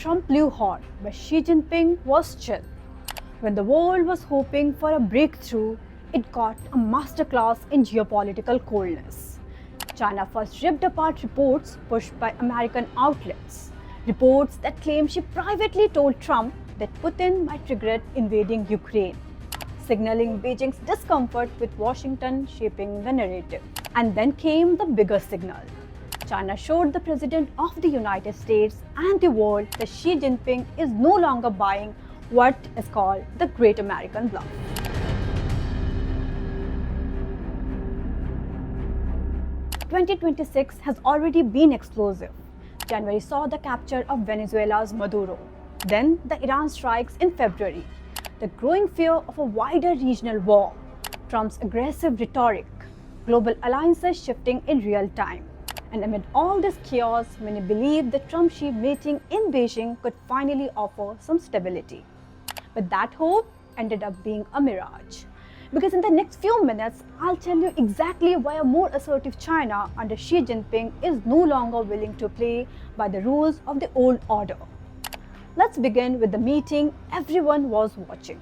Trump blew hot, but Xi Jinping was chill. When the world was hoping for a breakthrough, it got a masterclass in geopolitical coldness. China first ripped apart reports pushed by American outlets. Reports that claimed she privately told Trump that Putin might regret invading Ukraine, signaling Beijing's discomfort with Washington shaping the narrative. And then came the bigger signal. China showed the President of the United States and the world that Xi Jinping is no longer buying what is called the Great American Bluff. "2026 has already been explosive. January saw the capture of Venezuela's Maduro. Then the Iran strikes in February. The growing fear of a wider regional war, Trump's aggressive rhetoric, global alliances shifting in real time. And amid all this chaos, many believed the Trump-Xi meeting in Beijing could finally offer some stability. But that hope ended up being a mirage. Because in the next few minutes, I'll tell you exactly why a more assertive China under Xi Jinping is no longer willing to play by the rules of the old order. Let's begin with the meeting everyone was watching.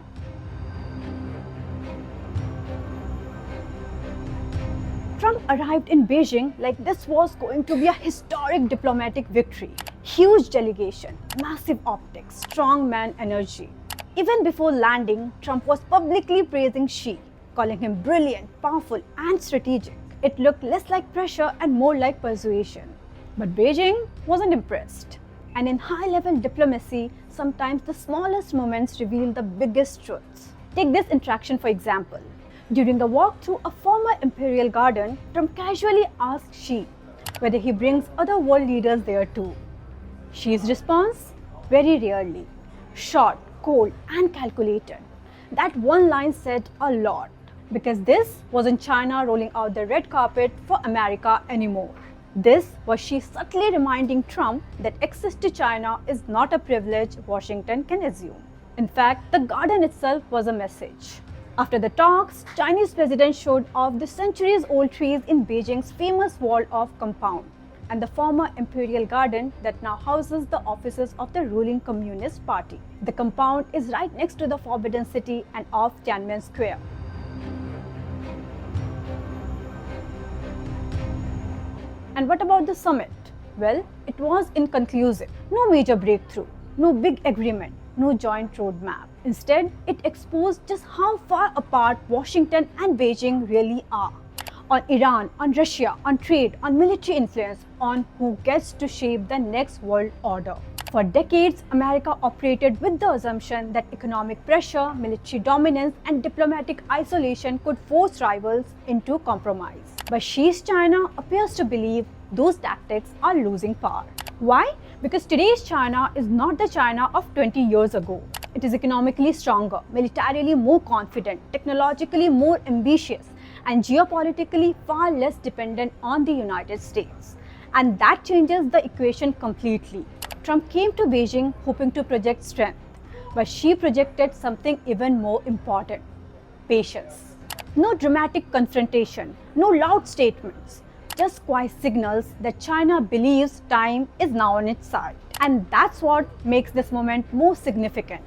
Trump arrived in Beijing like this was going to be a historic diplomatic victory. Huge delegation, massive optics, strongman energy. Even before landing, Trump was publicly praising Xi, calling him brilliant, powerful, and strategic. It looked less like pressure and more like persuasion. But Beijing wasn't impressed. And in high-level diplomacy, sometimes the smallest moments reveal the biggest truths. Take this interaction for example. During a walk through a former imperial garden, Trump casually asked Xi whether he brings other world leaders there too. Xi's response? Very rarely. Short, cold, and calculated. That one line said a lot, because this wasn't China rolling out the red carpet for America anymore. This was Xi subtly reminding Trump that access to China is not a privilege Washington can assume. In fact, the garden itself was a message. After the talks, Chinese president showed off the centuries-old trees in Beijing's famous walled-off compound and the former imperial garden that now houses the offices of the ruling Communist Party. The compound is right next to the Forbidden City and off Tiananmen Square. And what about the summit? Well, it was inconclusive. No major breakthrough, no big agreement, no joint roadmap. Instead, it exposed just how far apart Washington and Beijing really are. On Iran, on Russia, on trade, on military influence, on who gets to shape the next world order. For decades, America operated with the assumption that economic pressure, military dominance, and diplomatic isolation could force rivals into compromise. But Xi's China appears to believe those tactics are losing power. Why? Because today's China is not the China of 20 years ago. It is economically stronger, militarily more confident, technologically more ambitious, and geopolitically far less dependent on the United States. And that changes the equation completely. Trump came to Beijing hoping to project strength, but Xi projected something even more important: patience. No dramatic confrontation, no loud statements, just quiet signals that China believes time is now on its side. And that's what makes this moment more significant.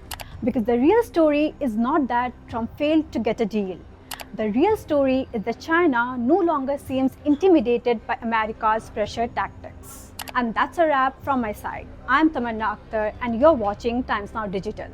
Because the real story is not that Trump failed to get a deal. The real story is that China no longer seems intimidated by America's pressure tactics. And that's a wrap from my side. I'm Tamanna Akhtar and you're watching Times Now Digital.